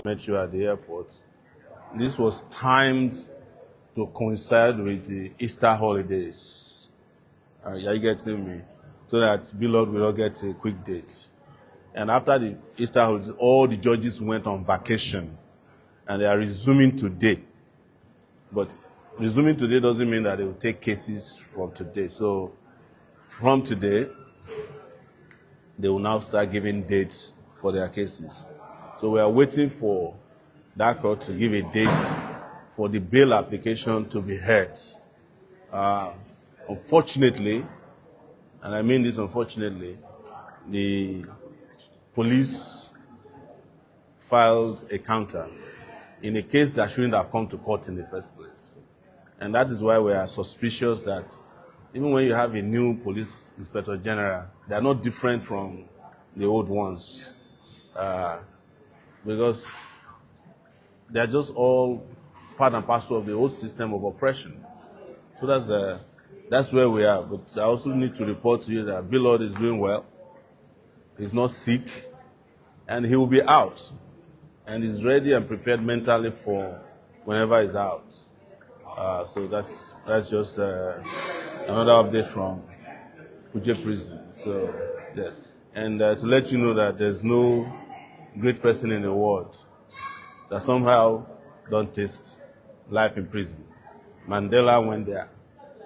met you at the airport. This was timed to coincide with the Easter holidays. Are you getting me? So that Blord will not get a quick date. And after the Easter holidays, all the judges went on vacation, and they are resuming today. But resuming today doesn't mean that they will take cases from today. So from today, they will now start giving dates for their cases. So we are waiting for that court to give a date for the bail application to be heard. Unfortunately, and I mean this unfortunately, the police filed a counter in a case that shouldn't have come to court in the first place. And that is why we are suspicious that even when you have a new police inspector general, they are not different from the old ones. Because they are just all part and parcel of the old system of oppression. So that's where we are. But I also need to report to you that Blord is doing well. He's not sick, and he will be out. And he's ready and prepared mentally for whenever he's out. So that's just another update from Kuje prison. So yes, and to let you know that there's no great person in the world that somehow don't taste life in prison. Mandela went there.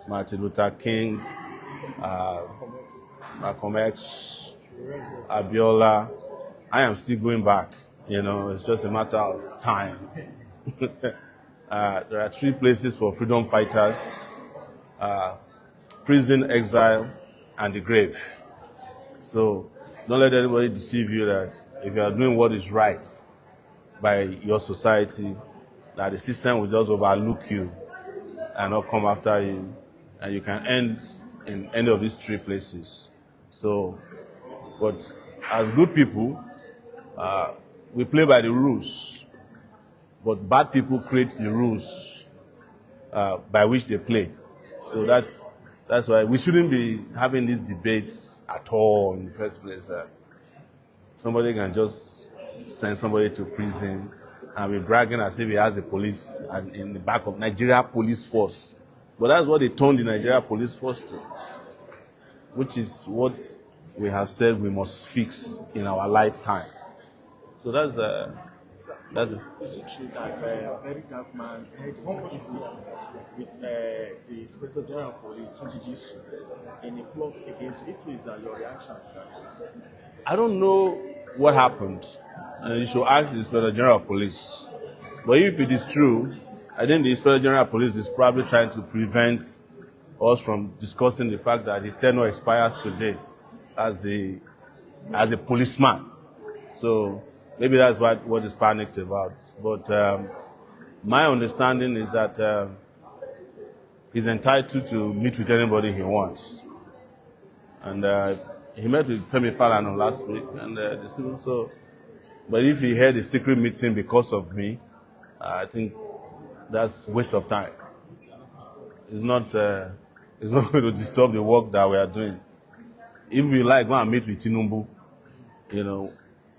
Martin Luther King, Malcolm X, Abiola. I am still going back. You know, it's just a matter of time. There are 3 places for freedom fighters: prison, exile, and the grave. So don't let anybody deceive you that if you are doing what is right by your society, that the system will just overlook you and not come after you, and you can end in any of these 3 places. So, but as good people, we play by the rules, but bad people create the rules by which they play. So that's why we shouldn't be having these debates at all in the first place. Somebody can just send somebody to prison and be bragging as if he has a police in the back of Nigeria police force. But that's what they turned the Nigeria police force to, which is what we have said we must fix in our lifetime. So that's Is it true that a very dark man had a secret meeting with the Inspector General of Police, Tunji, in a plot against you? If it is that your reaction to that? I don't know what happened, and you should ask the Inspector General of Police. But if it is true, I think the Inspector General of Police is probably trying to prevent us from discussing the fact that his tenure expires today as a policeman. So maybe that's what is panicked about. But my understanding is that he's entitled to meet with anybody he wants. And he met with Femi Falana last week, and so. But if he had a secret meeting because of me, I think that's waste of time. It's not going to disturb the work that we are doing. If we like, go and meet with Tinubu. You know,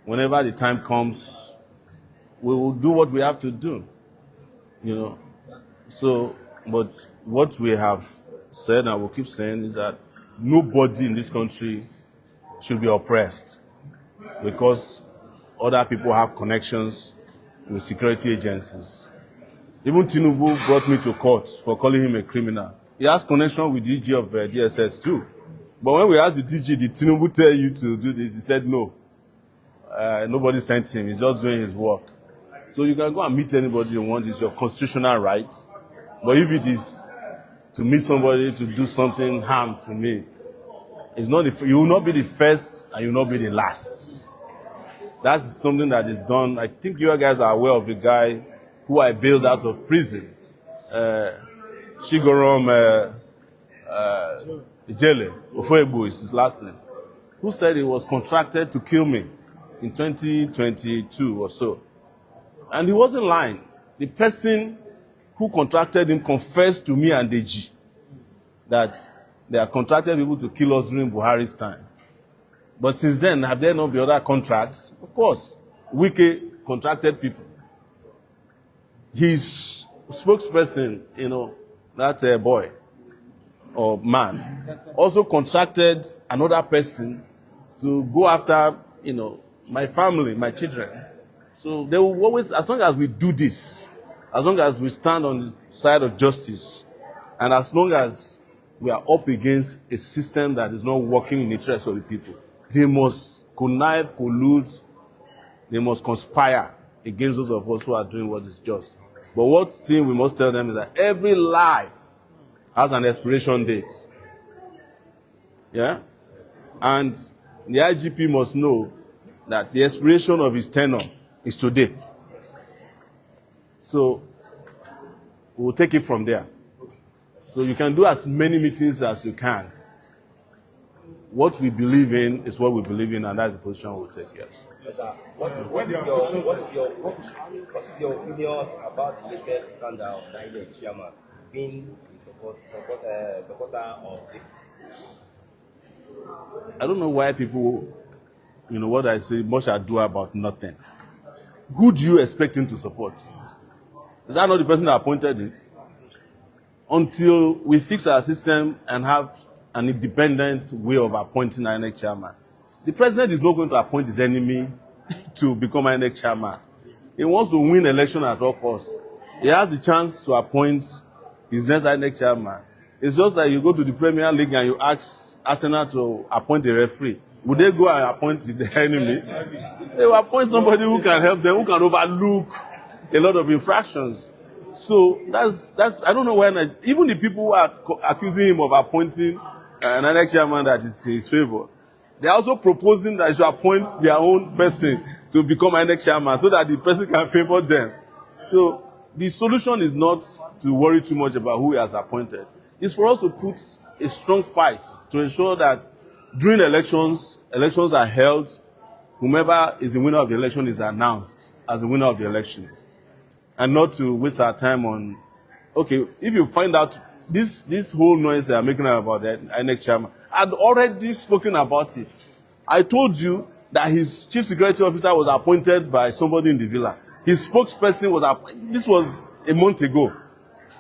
whenever the time comes, we will do what we have to do. You know, so but what we have said and will keep saying is that nobody in this country should be oppressed because other people have connections with security agencies. Even Tinubu brought me to court for calling him a criminal. He has connection with the DG of DSS too. But when we asked the DG, did Tinubu tell you to do this? He said no. Nobody sent him. He's just doing his work. So you can go and meet anybody you want. It's your constitutional right. But if it is to meet somebody to do something harm to me, it's not you will not be the first and you will not be the last. That's something that is done. I think you guys are aware of the guy who I bailed out of prison. Chigorom Ijele, Ofoegbu is his last name, who said he was contracted to kill me in 2022 or so. And he wasn't lying. The person who contracted him confessed to me and Deji that they have contracted people to kill us during Buhari's time. But since then, have there not been other contracts? Of course. Wike contracted people. his spokesperson, that boy or man, also contracted another person to go after, my family, my children. So they will always, as long as we do this, as long as we stand on the side of justice, and as long as we are up against a system that is not working in the interest of the people, they must connive, collude, they must conspire against those of us who are doing what is just. But what thing we must tell them is that every lie has an expiration date. Yeah? And the IGP must know that the expiration of his tenure is today. So we'll take it from there. So you can do as many meetings as you can. What we believe in is what we believe in, and that's the position we'll take, yes. Yes, sir. What is your opinion about the latest scandal of the chairman being a supporter of this? I don't know why people, what I say, much ado about nothing. Who do you expect him to support? Is that not the person that appointed him? Until we fix our system and have an independent way of appointing our next chairman, the president is not going to appoint his enemy to become our next chairman. He wants to win election at all costs. He has the chance to appoint his next chairman. It's just like you go to the Premier League and you ask Arsenal to appoint a referee. Would they go and appoint the enemy? They will appoint somebody who can help them, who can overlook a lot of infractions. So that's I don't know why even the people who are accusing him of appointing an next chairman that is in his favor, they are also proposing that he should appoint their own person to become an next chairman so that the person can favor them. So the solution is not to worry too much about who he has appointed. It's for us to put a strong fight to ensure that during elections are held, whomever is the winner of the election is announced as the winner of the election. And not to waste our time on, okay, if you find out this whole noise they are making about the next chairman, I'd already spoken about it. I told you that his chief security officer was appointed by somebody in the villa. His spokesperson was appointed. This was a month ago.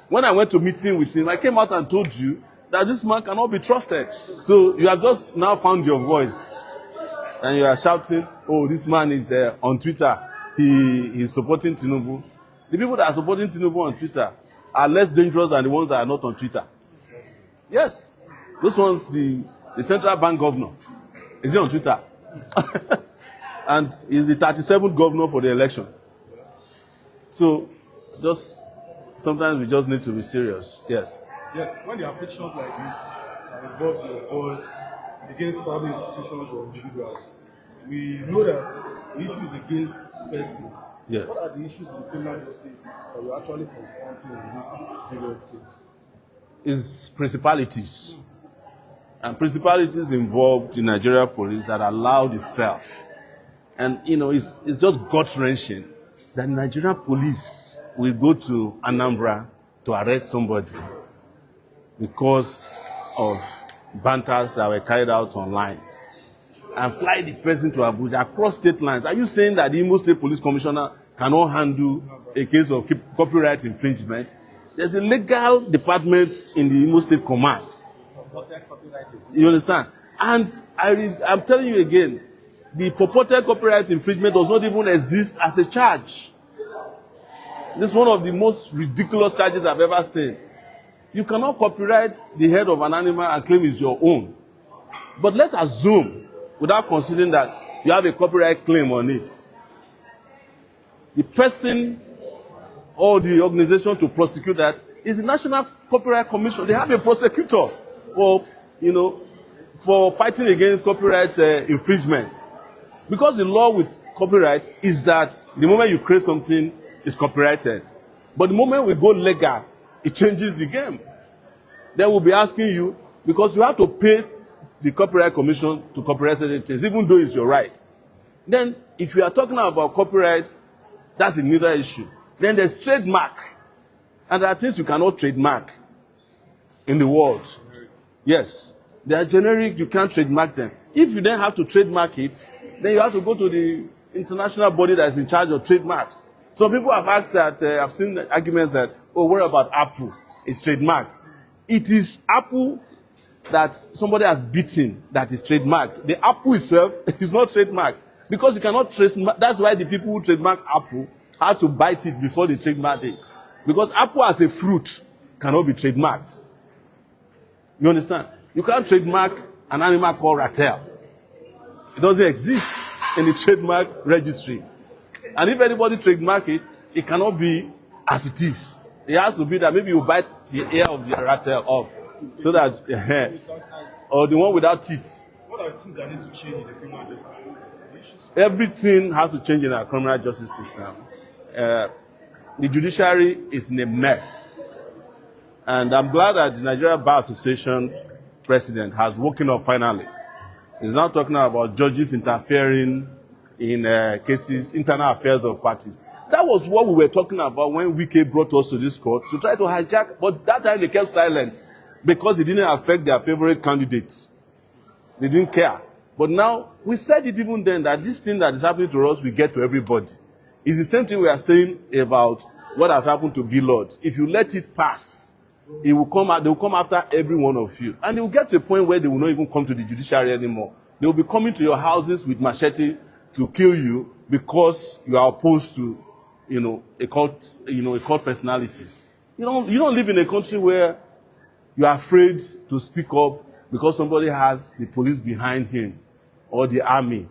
When I went to meeting with him, I came out and told you that this man cannot be trusted. So you have just now found your voice. And you are shouting, oh, this man is on Twitter. He's supporting Tinubu. The people that are supporting Tinubu on Twitter are less dangerous than the ones that are not on Twitter. Yes. Those ones, the central bank governor, is he on Twitter? And he's the 37th governor for the election. So sometimes we just need to be serious. Yes. Yes, when there are frictions like this that involves your voice against public institutions or individuals, we know that the issues against persons. Yes. What are the issues with criminal justice that you're actually confronting in this period case? Is principalities. And principalities involved in Nigeria police that allowed itself. And, it's just gut-wrenching that Nigerian police will go to Anambra to arrest somebody because of banters that were carried out online and fly the person to Abuja across state lines. Are you saying that the Imo State Police Commissioner cannot handle a case of copyright infringement? There's a legal department in the Imo State Command. You understand? And I'm telling you again, the purported copyright infringement does not even exist as a charge. This is one of the most ridiculous charges I've ever seen. You cannot copyright the head of an animal and claim it's your own. But let's assume, without considering that you have a copyright claim on it, the person or the organization to prosecute that is the National Copyright Commission. They have a prosecutor for fighting against copyright infringements. Because the law with copyright is that the moment you create something, it's copyrighted. But the moment we go legal, it changes the game. They will be asking you, because you have to pay the Copyright Commission to copyright certain things, even though it's your right. Then, if you are talking about copyrights, that's another issue. Then there's trademark. And there are things you cannot trademark in the world. Yes. They are generic, you can't trademark them. If you then have to trademark it, then you have to go to the international body that is in charge of trademarks. Some people have asked that, I've seen arguments that, oh, what about Apple? It's trademarked. It is Apple that somebody has beaten that is trademarked. The Apple itself is not trademarked because you cannot trace. That's why the people who trademark Apple had to bite it before they trademarked it. Because Apple as a fruit cannot be trademarked. You understand? You can't trademark an animal called Rattel. It doesn't exist in the trademark registry. And if anybody trademark it, it cannot be as it is. It has to be that maybe you bite the ear of the Rattel off. So that, or the one without teeth. What are things that need to change in the criminal justice system? Everything has to change in our criminal justice system. The judiciary is in a mess. And I'm glad that the Nigeria Bar Association president has woken up finally. He's now talking about judges interfering in cases, internal affairs of parties. That was what we were talking about when Wike brought us to this court to try to hijack, but that time they kept silent because it didn't affect their favorite candidates. They didn't care. But now, we said it even then that this thing that is happening to us will get to everybody. It's the same thing we are saying about what has happened to Blord. If you let it pass, it will come out, they will come after every one of you. And they will get to a point where they will not even come to the judiciary anymore. They will be coming to your houses with machete to kill you because you are opposed to, a cult personality. You don't live in a country where you are afraid to speak up because somebody has the police behind him or the army.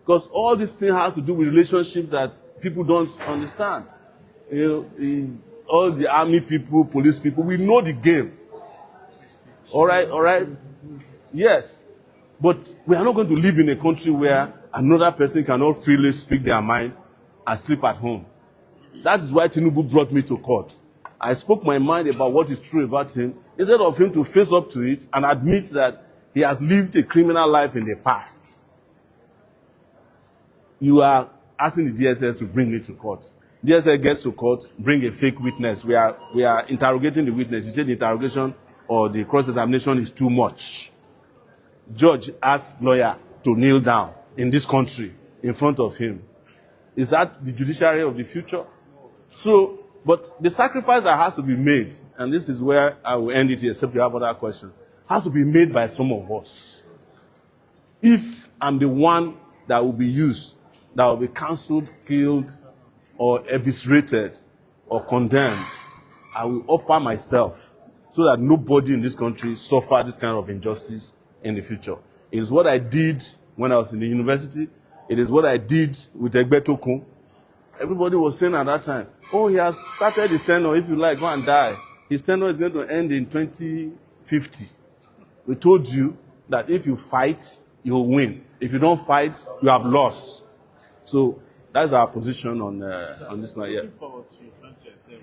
Because all this thing has to do with relationships that people don't understand. All the army people, police people, we know the game. All right? Yes. But we are not going to live in a country where another person cannot freely speak their mind and sleep at home. That is why Tinubu brought me to court. I spoke my mind about what is true about him, instead of him to face up to it and admit that he has lived a criminal life in the past. You are asking the DSS to bring me to court. DSS gets to court, bring a fake witness. We are interrogating the witness. You say the interrogation or the cross-examination is too much. Judge asks lawyer to kneel down in this country in front of him. Is that the judiciary of the future? So, but the sacrifice that has to be made, and this is where I will end it here, except you have other questions, has to be made by some of us. If I'm the one that will be used, that will be cancelled, killed, or eviscerated, or condemned, I will offer myself so that nobody in this country suffer this kind of injustice in the future. It is what I did when I was in the university. It is what I did with Egbetokun. Everybody was saying at that time, oh, he has started his tenure. If you like, go and die. His tenure is going to end in 2050. We told you that if you fight, you will win. If you don't fight, you have lost. So that's our position on this matter. Yeah. Looking forward to 2027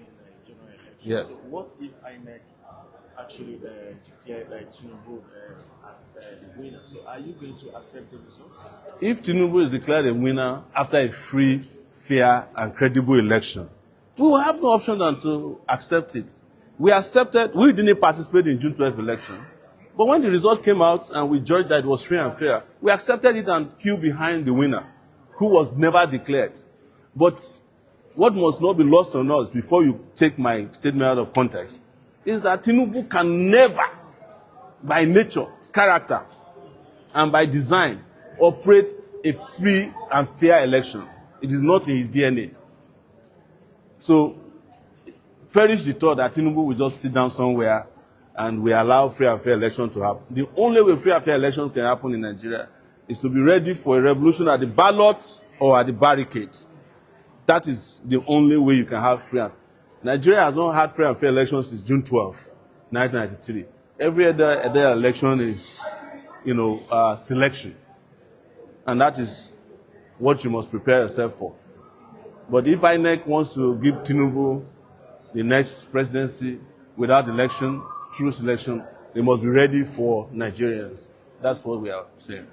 general election. Yes. So what if INEC actually declared Tinubu as the winner? So are you going to accept the result? If Tinubu is declared a winner after a free, fair, and credible election, we will have no option than to accept it. We accepted, we didn't participate in June 12th election, but when the result came out and we judged that it was free and fair, we accepted it and queued behind the winner, who was never declared. But what must not be lost on us before you take my statement out of context is that Tinubu can never, by nature, character, and by design, operate a free and fair election. It is not in his DNA. So, perish the thought that Tinubu will just sit down somewhere and we allow free and fair election to happen. The only way free and fair elections can happen in Nigeria is to be ready for a revolution at the ballot or at the barricades. That is the only way you can have free and fair. Nigeria has not had free and fair elections since June 12, 1993. Every other election is, selection. And that is what you must prepare yourself for. But if INEC wants to give Tinubu the next presidency without election, through selection, they must be ready for Nigerians. That's what we are saying.